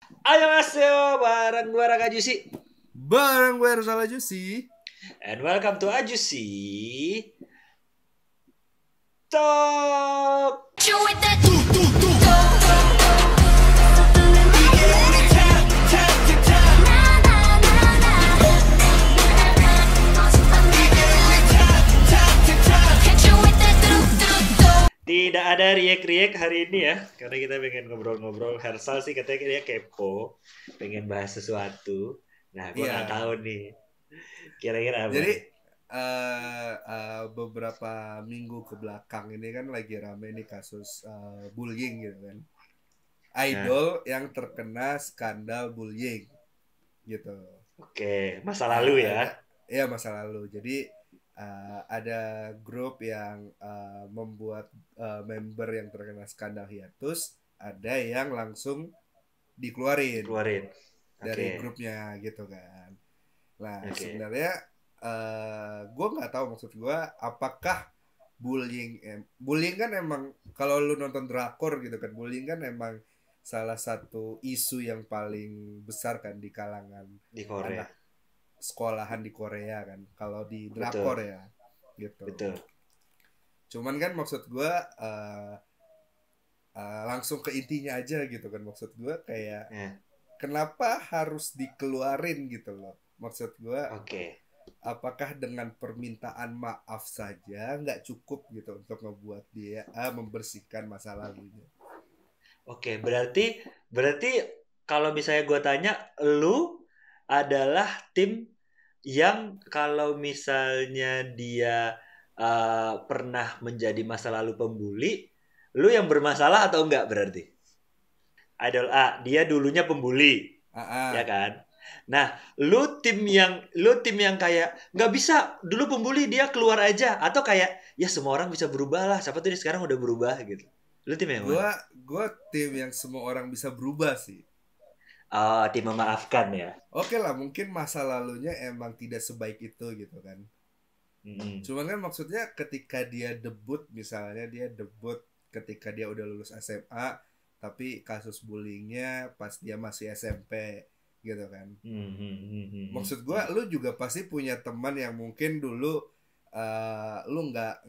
Annyeonghaseyo, bareng gue Raka Jusi. Bareng gue Rusala Jusi. And welcome to Ajusi Talk. Tidak ada riek-riek hari ini ya, karena kita pengen ngobrol-ngobrol. Hersal sih katanya dia kepo, pengen bahas sesuatu. Nah, gue nggak tahu nih, kira-kira apa? Jadi beberapa minggu ke belakang ini kan lagi rame nih kasus bullying gitu kan. Idol yang terkena skandal bullying gitu. Oke, masa lalu ya. Iya, masa lalu. Jadi ada grup yang membuat member yang terkena skandal hiatus, ada yang langsung dikeluarin dari grupnya gitu kan. Nah, sebenarnya gue nggak tahu, maksud gue apakah bullying kan emang, kalau lu nonton drakor gitu kan, bullying kan emang salah satu isu yang paling besar kan di kalangan di Korea. anak sekolahan di Korea kan, kalau di drakor. Betul. Ya gitu. Betul. Cuman kan maksud gue langsung ke intinya aja gitu kan, maksud gue kayak kenapa harus dikeluarin gitu loh, maksud gue. Apakah dengan permintaan maaf saja nggak cukup gitu untuk ngebuat dia membersihkan masa lalunya? Oke, berarti kalau misalnya gue tanya, lu adalah tim yang kalau misalnya dia pernah menjadi masa lalu pembuli, lu yang bermasalah atau enggak berarti? Idol A, dia dulunya pembuli, ya kan? Nah, lu tim yang kayak nggak bisa dulu pembuli, dia keluar aja, atau kayak ya semua orang bisa berubah lah, siapa tuh dia sekarang udah berubah gitu. Lu tim yang mana? Gue tim yang semua orang bisa berubah sih. Tim memaafkan ya. Oke lah, mungkin masa lalunya emang tidak sebaik itu gitu kan. Cuman kan maksudnya ketika dia debut, misalnya dia debut ketika dia udah lulus SMA, tapi kasus bullyingnya pas dia masih SMP gitu kan. Maksud gue, lu juga pasti punya teman yang mungkin dulu lu nggak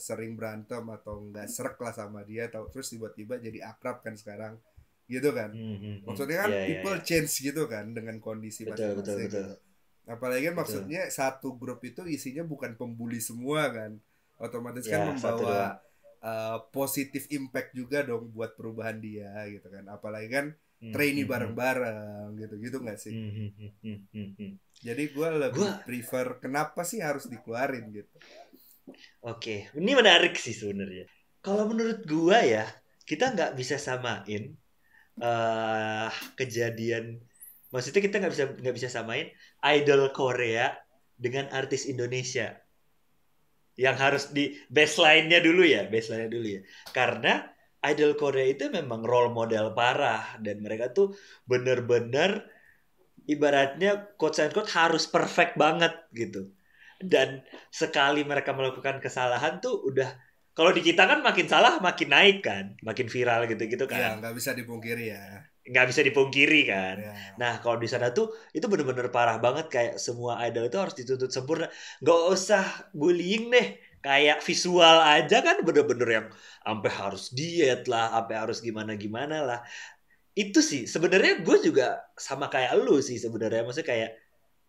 sering berantem atau nggak srek lah sama dia, terus tiba-tiba jadi akrab kan sekarang gitu kan. Maksudnya kan people change gitu kan dengan kondisi masing-masing gitu. Apalagi kan maksudnya satu grup itu isinya bukan pembuli semua kan, otomatis kan membawa positif impact juga dong buat perubahan dia gitu kan. Apalagi kan trainee bareng-bareng gitu nggak sih? Jadi gue lebih prefer kenapa sih harus dikeluarin gitu. Oke, ini menarik sih sebenarnya. Kalau menurut gue ya, kita nggak bisa samain kejadian. Maksudnya kita nggak bisa samain idol Korea dengan artis Indonesia. Yang harus di baseline-nya dulu ya. Karena idol Korea itu memang role model parah, dan mereka tuh bener-bener ibaratnya quote unquote harus perfect banget gitu. Dan sekali mereka melakukan kesalahan tuh udah, kalau di kita kan makin salah makin naik kan, makin viral gitu-gitu kan. Iya, nggak bisa dipungkiri ya. Nggak bisa dipungkiri kan. Ya. Nah, kalau di sana tuh itu bener-bener parah banget, kayak semua idol itu harus dituntut sempurna. Nggak usah bullying deh, kayak visual aja kan bener-bener yang sampai harus diet lah, sampai harus gimana-gimana lah. Itu sih sebenarnya gue juga sama kayak lu sih sebenarnya, maksudnya kayak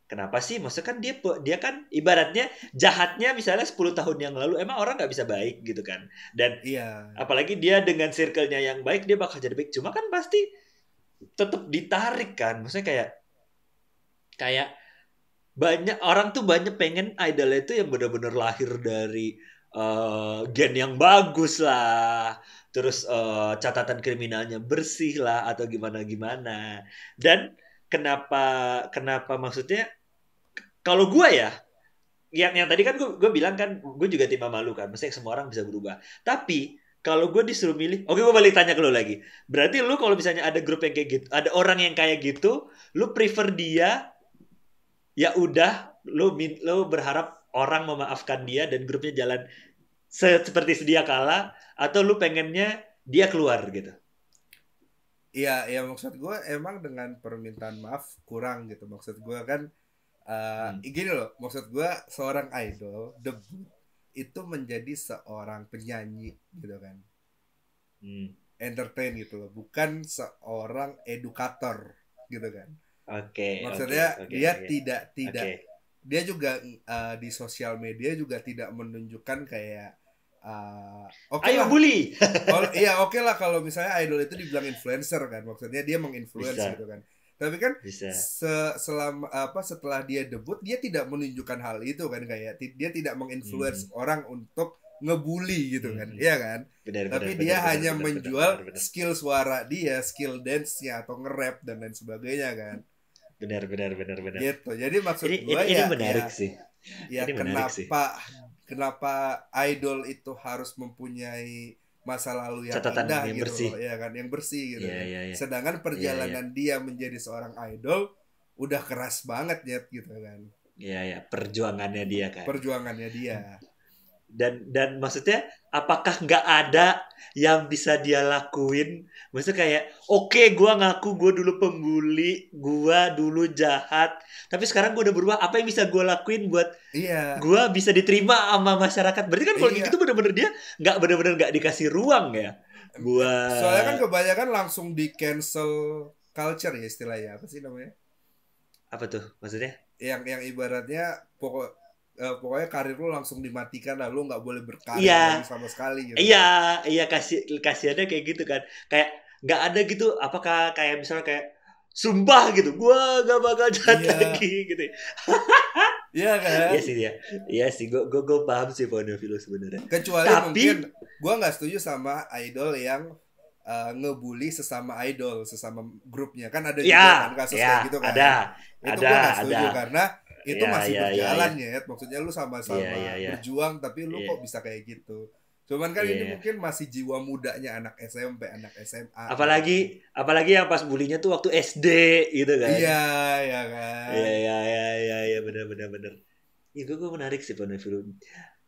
kenapa sih, maksudnya kan dia kan ibaratnya jahatnya misalnya 10 tahun yang lalu, emang orang nggak bisa baik gitu kan. Dan apalagi dia dengan circle-nya yang baik, dia bakal jadi baik. Cuma kan pasti tetap ditarik kan, maksudnya kayak banyak orang tuh banyak pengen idol itu yang benar-benar lahir dari gen yang bagus lah, terus catatan kriminalnya bersih lah, atau gimana. Dan kenapa maksudnya, kalau gue ya, yang tadi kan gue bilang kan, gue juga tim malu kan, maksudnya semua orang bisa berubah. Tapi kalau gue disuruh milih, oke, gue balik tanya ke lo lagi. Berarti lu kalau misalnya ada grup yang kayak gitu, ada orang yang kayak gitu, lu prefer dia, ya udah, lu berharap orang memaafkan dia dan grupnya jalan seperti sedia kala, atau lu pengennya dia keluar gitu? Iya, ya maksud gue emang dengan permintaan maaf kurang gitu. Maksud gue kan gini loh, maksud gue seorang idol debut itu menjadi seorang penyanyi gitu kan, entertain gitu loh, bukan seorang edukator gitu kan. Maksudnya dia tidak dia juga di sosial media juga tidak menunjukkan kayak oke Ayo lah. bully. Iya oke lah kalau misalnya idol itu dibilang influencer kan, maksudnya dia menginfluence Bisa. gitu kan. Tapi kan Bisa. setelah dia debut dia tidak menunjukkan hal itu kan, kayak dia tidak menginfluence orang untuk ngebully gitu kan, iya kan? Tapi dia hanya menjual skill suara dia, skill dance-nya atau nge-rap dan lain sebagainya kan. Benar. Gitu. Jadi maksud gue ini menarik sih. Ya ini kenapa idol itu harus mempunyai masa lalu yang catatan indah yang gitu bersih. loh, ya kan, yang bersih gitu kan. Iya. Sedangkan perjalanan dia menjadi seorang idol udah keras banget ya gitu kan. Iya, perjuangannya dia kan. Perjuangannya dia. Dan maksudnya apakah nggak ada yang bisa dia lakuin? Maksudnya kayak oke, gue ngaku gue dulu pembuli, gue dulu jahat, tapi sekarang gue udah berubah. Apa yang bisa gue lakuin buat gue bisa diterima sama masyarakat? Berarti kan kalau gitu bener-bener dia nggak dikasih ruang ya. Soalnya kan kebanyakan langsung di cancel culture ya istilahnya, apa sih namanya? Apa tuh maksudnya? Yang ibaratnya pokoknya karir lu langsung dimatikan lah, lu nggak boleh berkarir lagi sama sekali gitu. Iya kasihannya kayak gitu kan, kayak nggak ada gitu. Apakah kayak misalnya kayak sumpah gitu, gua gak bakal jahat lagi gitu. Iya kan? Iya sih, gue paham sih point of view sebenarnya. Kecuali mungkin gue nggak setuju sama idol yang ngebully sesama idol, sesama grupnya kan, ada juga kan kasus kayak gitu kan. Itu gue nggak setuju karena itu masih berjalan ya. Maksudnya lu sama-sama berjuang tapi lu kok bisa kayak gitu. Cuman kan ini mungkin masih jiwa mudanya anak SMP, anak SMA. Apalagi yang pas bulinya tuh waktu SD gitu kan. Iya kan. Iya benar. Itu gue menarik sih point of view.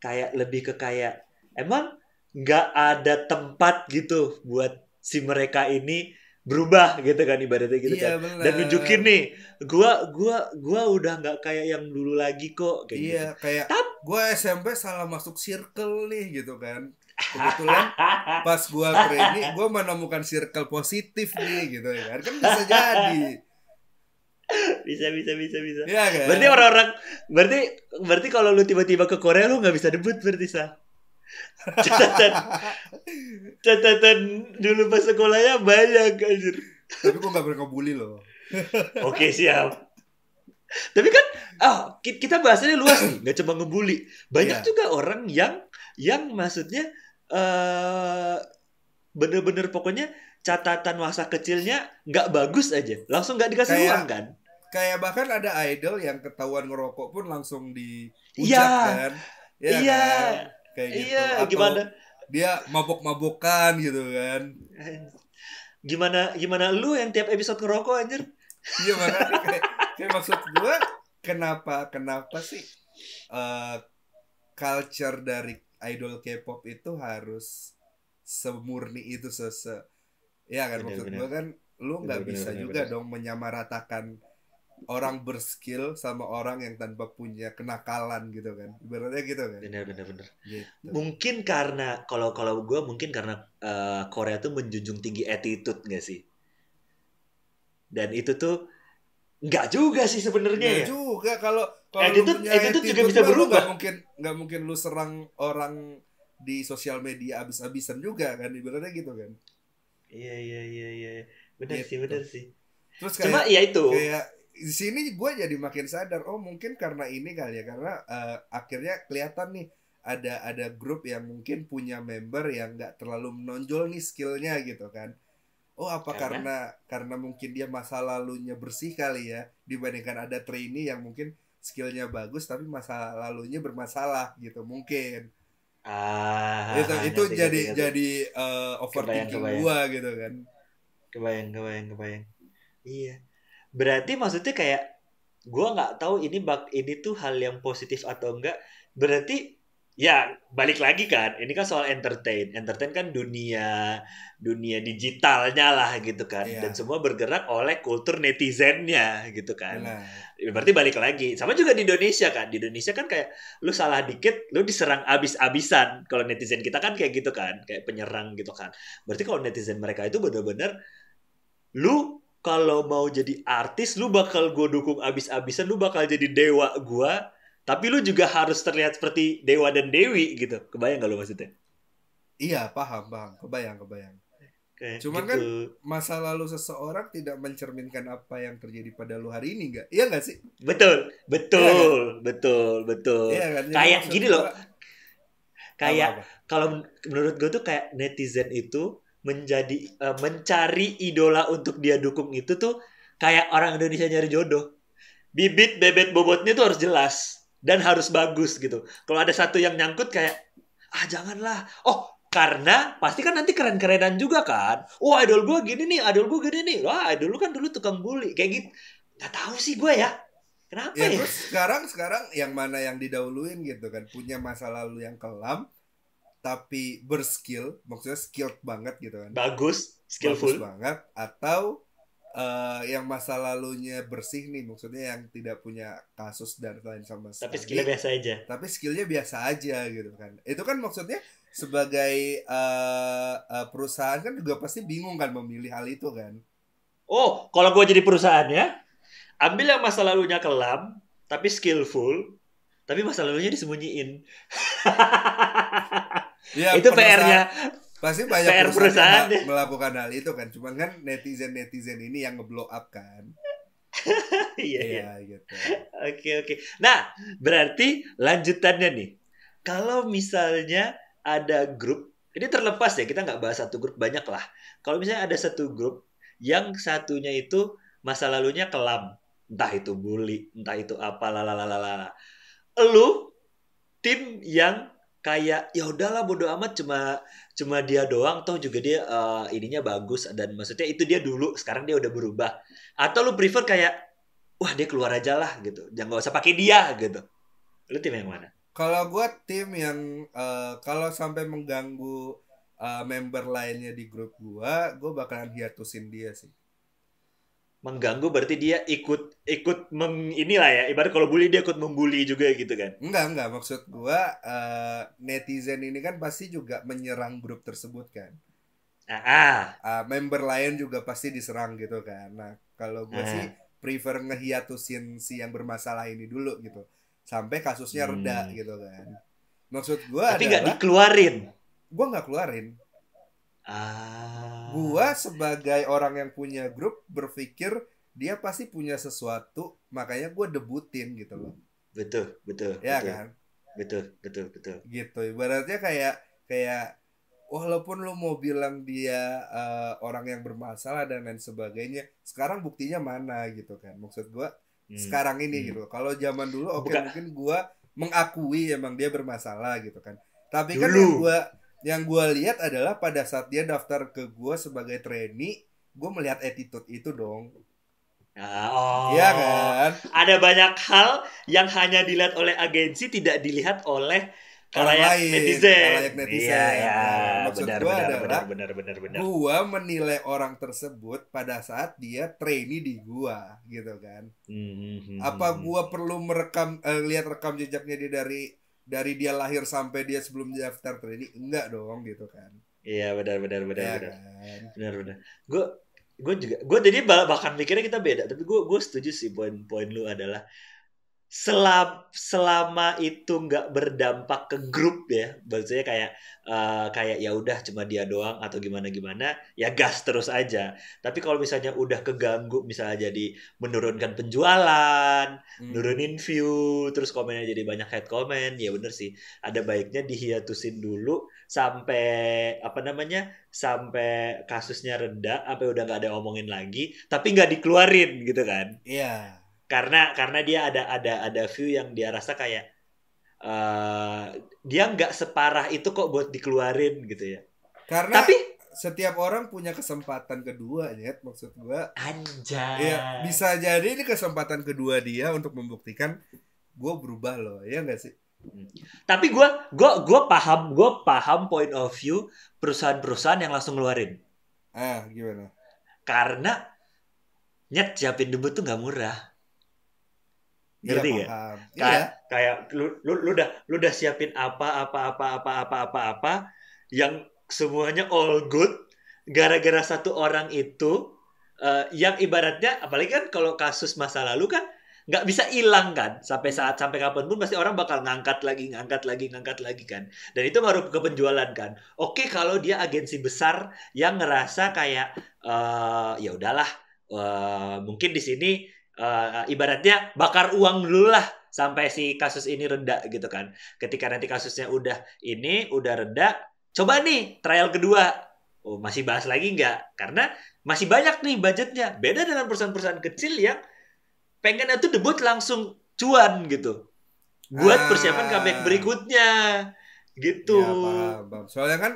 Kayak lebih ke kayak emang nggak ada tempat gitu buat si mereka ini berubah gitu kan, ibaratnya gitu kan. Bener. Dan nunjukin nih, gua udah nggak kayak yang dulu lagi kok kayak gitu. Kayak gue SMP salah masuk circle nih gitu kan. Kebetulan pas gue training gue menemukan circle positif nih gitu kan bisa jadi. Bisa. Ya, kan? Berarti orang-orang berarti kalau lu tiba-tiba ke Korea lu nggak bisa debut berarti sah. Catatan dulu pas sekolahnya banyak anjir. Tapi gue gak pernah ngebully loh. Oke, siap. Tapi kan kita bahasanya luas nih, nggak cuma ngebully. Banyak juga orang yang maksudnya bener-bener pokoknya catatan masa kecilnya nggak bagus aja, langsung nggak dikasih ruang kan. Kayak bahkan ada idol yang ketahuan ngerokok pun langsung dihujat kan. Kan? Kayak gitu. Atau gimana dia mabok-mabokan gitu kan. Gimana lu yang tiap episode ngerokok anjir. Iya makanya kayak maksud gue kenapa sih culture dari idol K-pop itu harus semurni itu ya kan, maksud gue kan lu nggak bisa juga dong menyamaratakan orang berskill sama orang yang tanpa punya kenakalan gitu kan, ibaratnya gitu kan. Bener. Gitu. Mungkin karena kalau gue mungkin karena Korea tuh menjunjung tinggi attitude nggak sih? Dan itu tuh nggak juga sih sebenarnya ya. Juga kalau attitude juga bisa berubah. Nggak mungkin lu serang orang di sosial media abis-abisan juga kan, ibaratnya gitu kan. Iya. Bener sih. Terus cuma ya itu. Kayak di sini gue jadi makin sadar, mungkin karena ini kali ya, karena akhirnya kelihatan nih ada grup yang mungkin punya member yang nggak terlalu menonjol nih skillnya gitu kan. Karena mungkin dia masa lalunya bersih kali ya, dibandingkan ada trainee yang mungkin skillnya bagus tapi masa lalunya bermasalah gitu mungkin. Itu jadi overthinking gua gitu kan. Kebayang. Iya. Berarti maksudnya kayak gua nggak tahu ini tuh hal yang positif atau enggak. Berarti Ya, balik lagi kan. Ini kan soal entertain. Entertain kan dunia dunia digitalnya lah gitu kan. Dan Iya, semua bergerak oleh kultur netizennya gitu kan. benar. Ya, berarti balik lagi. Sama juga di Indonesia kan. Di Indonesia kan kayak lu salah dikit, lu diserang abis-abisan. Kalau netizen kita kan kayak gitu kan, kayak penyerang gitu kan. Berarti kalau netizen mereka itu benar-benar lu kalau mau jadi artis, lu bakal gue dukung abis-abisan, lu bakal jadi dewa gua, tapi lu juga harus terlihat seperti dewa dan dewi gitu. Kebayang gak lu maksudnya? Iya, paham, paham. Kebayang, kebayang. Kayak Cuman gitu. kan masa lalu seseorang tidak mencerminkan apa yang terjadi pada lu hari ini, nggak? Iya nggak sih? Betul, Iya kan? betul, betul, betul. Iya kan? Jadi Kayak maksud gini gua loh, kayak apa-apa? kalau menurut gue tuh kayak netizen itu menjadi mencari idola untuk dia dukung itu tuh kayak orang Indonesia nyari jodoh. Bibit bebet bobotnya tuh harus jelas dan harus bagus gitu. Kalau ada satu yang nyangkut kayak janganlah. Oh, karena pasti kan nanti keren-kerenan juga kan. Wah, idol gue gini nih, idol gue gini nih. Wah, idol lu kan dulu tukang bully kayak gitu. Gak tahu sih gue ya. Kenapa Ya ya? terus sekarang yang mana yang didahuluin gitu kan? Punya masa lalu yang kelam tapi berskill, maksudnya skilled banget gitu kan? Bagus, Bagus skillful, banget, atau yang masa lalunya bersih nih, maksudnya yang tidak punya kasus dan lain sama tapi sekali, skillnya biasa aja. tapi skillnya biasa aja gitu kan? Itu kan maksudnya sebagai perusahaan kan juga pasti bingung kan memilih hal itu kan? Oh, kalau gue jadi perusahaannya, ambil yang masa lalunya kelam, tapi skillful, tapi masa lalunya disembunyiin. Ya Itu perusahaan PR-nya, pasti banyak PR perusahaan yang perusahaan deh. melakukan hal itu kan, cuman kan netizen ini yang ngeblow up kan. Iya, Iya iya. gitu. Oke, oke. Nah, berarti lanjutannya nih. Kalau misalnya ada grup, ini terlepas ya, kita nggak bahas satu grup, banyak lah. Kalau misalnya ada satu grup, yang satunya itu masa lalunya kelam. Entah itu bully, entah itu apa, lalalalala. Lu tim yang kayak ya udahlah bodo amat, cuma cuma dia doang toh juga dia ininya bagus dan maksudnya itu dia dulu sekarang dia udah berubah, atau lu prefer kayak wah dia keluar aja lah gitu, jangan nggak usah pakai dia gitu. Lu tim yang mana? Kalau gue tim yang kalau sampai mengganggu member lainnya di grup gue bakalan hiatusin dia sih. Mengganggu berarti dia ikut ikut inilah ya, ibarat kalau bully dia ikut membuli juga gitu kan. Enggak, maksud gue netizen ini kan pasti juga menyerang grup tersebut kan. Ah, ah. Member lain juga pasti diserang gitu kan. Nah, kalau gue sih Ah. prefer ngehiatusin si yang bermasalah ini dulu gitu. Sampai kasusnya reda Hmm. gitu kan. Maksud gue Tapi nggak adalah dikeluarin. gue nggak keluarin. Gua Ah. sebagai orang yang punya grup berpikir dia pasti punya sesuatu, makanya gue debutin gitu loh. Betul, betul, Ya betul, kan? betul, betul, betul. Gitu. Ibaratnya kayak kayak walaupun lo mau bilang dia orang yang bermasalah dan lain sebagainya, sekarang buktinya mana gitu kan? Maksud gue Hmm. sekarang ini Hmm. gitu. Kalau zaman dulu oke Buka mungkin gue mengakui emang dia bermasalah gitu kan. Tapi kan dulu. yang gua lihat adalah pada saat dia daftar ke gue sebagai trainee, gue melihat attitude itu dong. Iya Oh, kan? ada banyak hal yang hanya dilihat oleh agensi, tidak dilihat oleh Orang khalayak lain, halayak netizen. Iya, netizen. ya, Nah, maksud benar, gue benar, benar, adalah benar, benar, benar. gua menilai orang tersebut pada saat dia trainee di gua gitu kan. Hmm, hmm, hmm, Apa hmm, hmm. gua perlu merekam lihat rekam jejaknya dia dari dia lahir sampai dia sebelum daftar trainee? Enggak dong gitu kan. Iya, benar, benar, benar, Ya benar, kan. benar, benar. Gue gue juga gue jadi bahkan mikirnya kita beda, tapi gue setuju sih poin-poin lu adalah selama itu nggak berdampak ke grup ya, maksudnya kayak kayak ya udah cuma dia doang atau gimana gimana ya gas terus aja. Tapi kalau misalnya udah keganggu, misalnya jadi menurunkan penjualan, Hmm. nurunin view, terus komennya jadi banyak hate comment, ya bener sih ada baiknya dihiatusin dulu sampai apa namanya, sampai kasusnya reda, apa udah nggak ada omongin lagi, tapi nggak dikeluarin gitu kan, Iya. karena dia ada view yang dia rasa kayak eh dia nggak separah itu kok buat dikeluarin gitu ya. Karena Tapi setiap orang punya kesempatan kedua ya, maksud gua. Iya, anjay, bisa jadi ini kesempatan kedua dia untuk membuktikan gue berubah loh, ya nggak sih? Tapi gue paham point of view perusahaan-perusahaan yang langsung ngeluarin. Gimana? Karena siapin debut tuh nggak murah. Ngerti Iya, gak? paham. Kayak lu udah siapin apa yang semuanya all good gara-gara satu orang itu yang ibaratnya apalagi kan kalau kasus masa lalu kan nggak bisa hilang kan sampai kapanpun pasti orang bakal ngangkat lagi kan, dan itu ngaruh ke penjualan kan. Oke, kalau dia agensi besar yang ngerasa kayak ya udahlah, mungkin di sini ibaratnya bakar uang dulu lah sampai si kasus ini reda gitu kan. Ketika nanti kasusnya udah reda, coba nih trial kedua. Oh, masih bahas lagi nggak? Karena masih banyak nih budgetnya. Beda dengan perusahaan-perusahaan kecil yang pengen itu debut langsung cuan gitu. Buat persiapan comeback berikutnya gitu. Ya, paham. Soalnya kan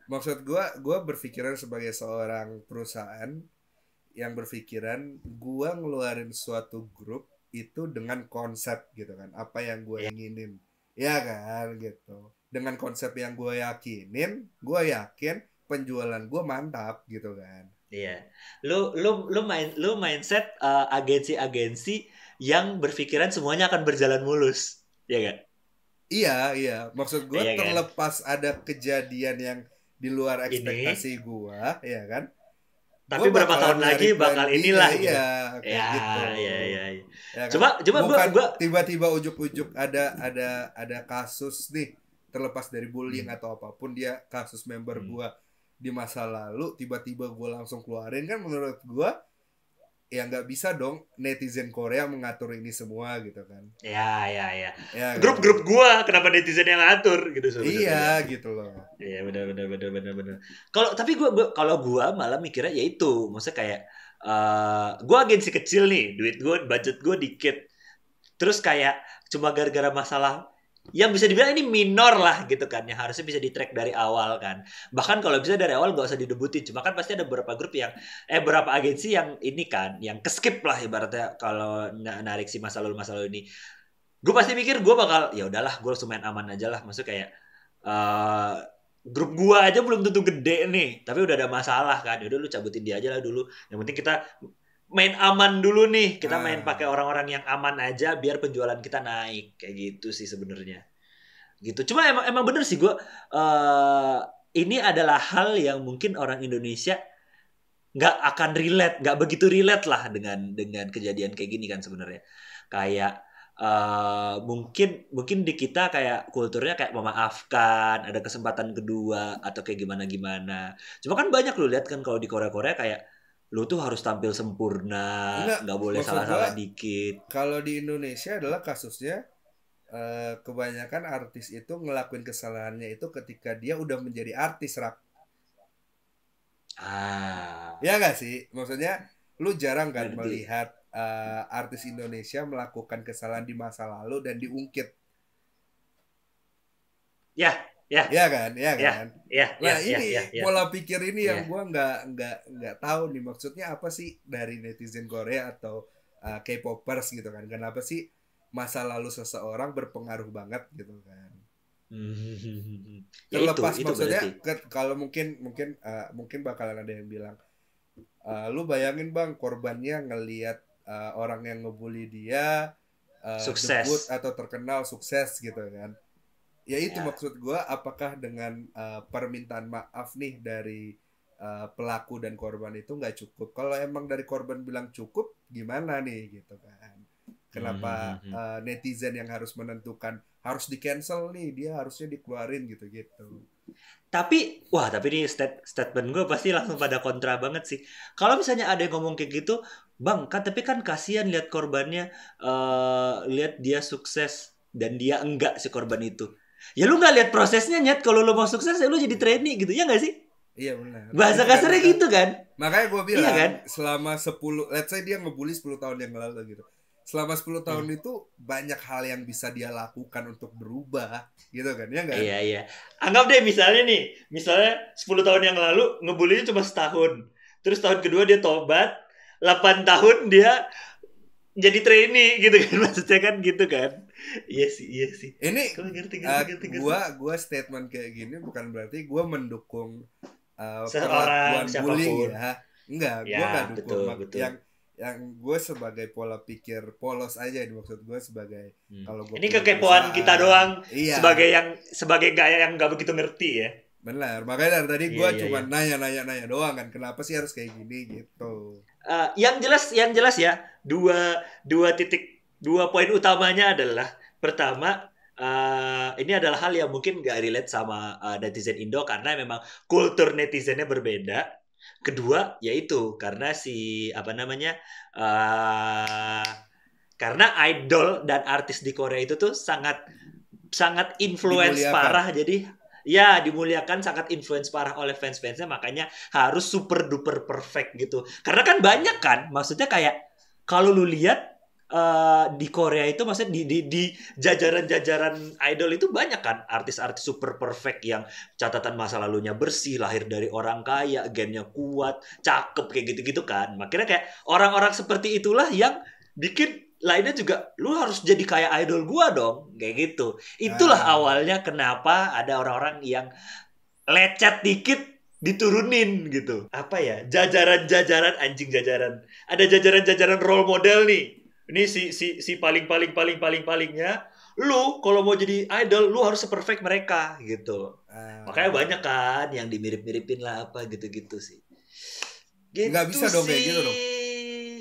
maksud gue berpikiran sebagai seorang perusahaan yang berpikiran gue ngeluarin suatu grup itu dengan konsep gitu kan, apa yang gue inginin, ya kan gitu. Dengan konsep yang gue yakinin, gue yakin penjualan gue mantap gitu kan. Iya. Lu mindset agensi-agensi yang berpikiran semuanya akan berjalan mulus. Iya gak? Iya. Maksud gue terlepas kan? Ada kejadian yang di luar ekspektasi gue, ya kan? Tapi berapa tahun lagi bakal inilah gitu. Iya, gitu. Iya. Ya kan? Coba gua tiba-tiba ujuk-ujuk ada kasus nih, terlepas dari bullying atau apapun, dia kasus member gua di masa lalu, tiba-tiba gua langsung keluarin, kan menurut gua ya nggak bisa dong netizen Korea mengatur ini semua gitu kan. Ya kan? Grup gua kenapa netizen yang ngatur gitu sebenarnya. Iya gitu loh. Iya benar. Kalau gua malah mikirnya ya itu, maksudnya kayak gua agensi kecil nih, budget gua dikit. Terus kayak cuma gara-gara masalah yang bisa dibilang ini minor lah gitu kan, yang harusnya bisa di-track dari awal kan. Bahkan kalau bisa dari awal gak usah didebutin. Cuma kan pasti ada beberapa grup yang beberapa agensi yang ini kan, yang keskip lah ibaratnya kalau narik si masa lalu ini. Gue pasti mikir gue bakal ya udahlah, gue langsung main aman aja lah. Maksudnya kayak grup gue aja belum tentu gede nih, tapi udah ada masalah kan. Ya udah lu cabutin dia aja lah dulu. Yang penting kita main aman dulu nih, kita main pakai orang-orang yang aman aja biar penjualan kita naik, kayak gitu sih sebenarnya. Gitu. Cuma emang bener sih gue, ini adalah hal yang mungkin orang Indonesia nggak akan relate, nggak begitu relate lah dengan kejadian kayak gini kan sebenarnya. Kayak mungkin di kita kayak kulturnya kayak memaafkan, ada kesempatan kedua atau kayak gimana. Cuma kan banyak lu lihat kan kalau di Korea kayak lu tuh harus tampil sempurna, nggak boleh salah-salah dikit. Kalau di Indonesia adalah kasusnya kebanyakan artis itu ngelakuin kesalahannya itu ketika dia udah menjadi artis, Rak. Ya nggak sih? Maksudnya lu jarang kan melihat artis Indonesia melakukan kesalahan di masa lalu dan diungkit. Ya kan. Nah ini pola pikir ini yang gue nggak tahu nih maksudnya apa sih dari netizen Korea atau K-popers gitu kan. Kenapa sih masa lalu seseorang berpengaruh banget gitu kan. Terlepas itu maksudnya kalau mungkin bakalan ada yang bilang lu bayangin bang, korbannya ngelihat orang yang ngebully dia sukses debut atau terkenal sukses gitu kan. Ya itu maksud gue, apakah dengan permintaan maaf nih dari pelaku dan korban itu nggak cukup? Kalau emang dari korban bilang cukup, gimana nih gitu kan? Kenapa netizen yang harus menentukan harus di cancel nih, dia harusnya dikeluarin gitu. Tapi ini statement gue pasti langsung pada kontra banget sih. Kalau misalnya ada yang ngomong kayak gitu, bang kan tapi kan kasihan lihat korbannya, lihat dia sukses dan dia enggak si korban itu. Ya lu nggak lihat prosesnya nyet, kalau lu mau sukses ya lu jadi trainee gitu, ya nggak sih? Iya benar. Bahasa kasarnya gitu kan. Makanya gue bilang kan? Selama 10, let's say dia ngebully 10 tahun yang lalu gitu. Selama 10 tahun itu banyak hal yang bisa dia lakukan untuk berubah gitu kan, ya nggak? Iya. Anggap deh misalnya 10 tahun yang lalu ngebulinya cuma setahun. Terus tahun kedua dia tobat, 8 tahun dia jadi trainee gitu kan, maksudnya kan gitu kan. Iya sih. Ini Ngerti. gua statement kayak gini bukan berarti gua mendukung seorang perlakuan siapapun. bullying ya. Enggak, Ya, gua enggak dukung. betul. Yang gue sebagai pola pikir polos aja, maksud gue sebagai kalau gue ini kekepoan kita doang, iya. sebagai gaya yang nggak begitu ngerti ya. Benar, makanya dari tadi gue cuma nanya doang kan, kenapa sih harus kayak gini gitu. Yang jelas ya, dua poin utamanya adalah pertama, ini adalah hal yang mungkin gak relate sama netizen Indo karena memang kultur netizennya berbeda. Kedua yaitu karena karena idol dan artis di Korea itu tuh sangat influence parah, jadi ya dimuliakan, sangat influence parah oleh fans-fansnya, makanya harus super duper perfect gitu. Karena kan banyak kan, maksudnya kayak kalau lu lihat di Korea itu, maksudnya di jajaran idol itu banyak kan artis-artis super perfect yang catatan masa lalunya bersih, lahir dari orang kaya, gennya kuat, cakep kayak gitu-gitu kan. Makanya kayak orang-orang seperti itulah yang bikin lainnya juga, lu harus jadi kayak idol gua dong, kayak gitu. Itulah awalnya kenapa ada orang-orang yang lecet dikit diturunin gitu. Apa ya? Jajaran anjing jajaran. Ada jajaran role model nih. Ini si palingnya. Lu kalau mau jadi idol, lu harus seperfect mereka gitu. Makanya banyak kan yang dimirip-miripin lah apa gitu-gitu sih. Gitu. Nggak bisa dong kayak gitu dong.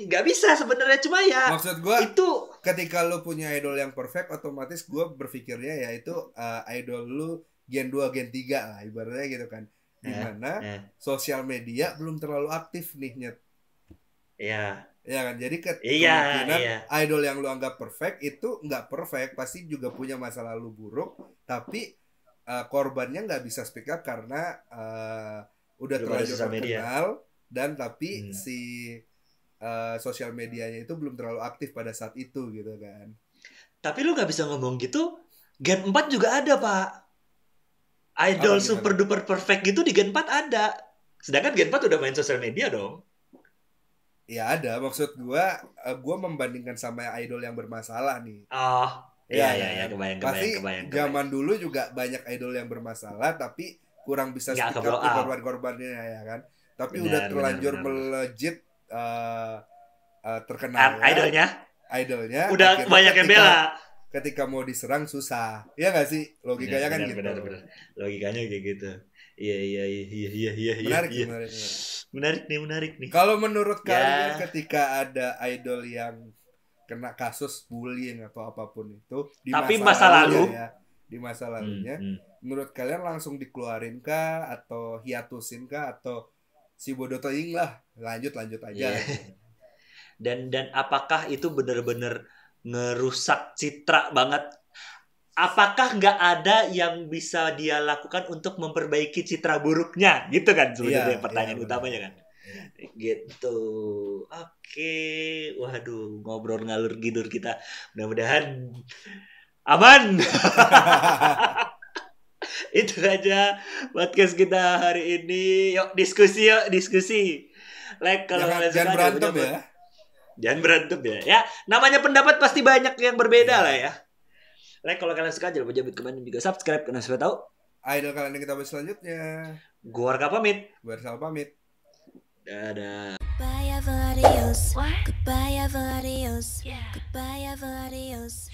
Nggak bisa sebenarnya, cuma ya maksud gue itu ketika lu punya idol yang perfect, otomatis gue berpikirnya ya itu idol lu gen 2 gen 3 lah ibaratnya gitu kan, dimana sosial media belum terlalu aktif nih Nyet. Ya kan, jadi kemungkinan idol yang lu anggap perfect itu nggak perfect, pasti juga punya masa lalu buruk, tapi korbannya nggak bisa speak up karena udah terlanjur terkenal, dan tapi si sosial medianya itu belum terlalu aktif pada saat itu gitu kan. Tapi lu nggak bisa ngomong gitu, Gen 4 juga ada pak, idol super duper perfect gitu di Gen 4 ada, sedangkan Gen 4 udah main sosial media dong. Ya ada, maksud gua membandingkan sama idol yang bermasalah nih. Iya, kebayang. Pasti zaman dulu juga banyak idol yang bermasalah tapi kurang bisa speak up ke korban-korbannya ya kan. Tapi udah terlanjur melejit terkenal idolnya udah banyak yang bela, ketika mau diserang susah, ya nggak sih, logikanya kan gitu. Benar. Logikanya kayak gitu. Iya. Menarik nih. Kalau menurut kalian ketika ada idol yang kena kasus bullying atau apapun itu di masa lalunya, menurut kalian langsung dikeluarin kah atau hiatusin kah atau si bodoh teing lah, lanjut aja. Dan apakah itu benar-benar ngerusak citra banget? Apakah nggak ada yang bisa dia lakukan untuk memperbaiki citra buruknya? Gitu kan sebenarnya pertanyaan utamanya kan. Gitu. Oke. Waduh, ngobrol ngalur gidur kita. Mudah-mudahan aman. Itu aja podcast kita hari ini. Yuk diskusi. Like kalau kalian suka, jangan berantem ya. Ya, namanya pendapat pasti banyak yang berbeda lah ya. Like kalau kalian suka, jangan lupa komen dan juga subscribe karena sudah tahu idol kalian yang kita bahas selanjutnya. Gua Arka pamit. Gua Arsal pamit. Dadah. Goodbye, Avarios.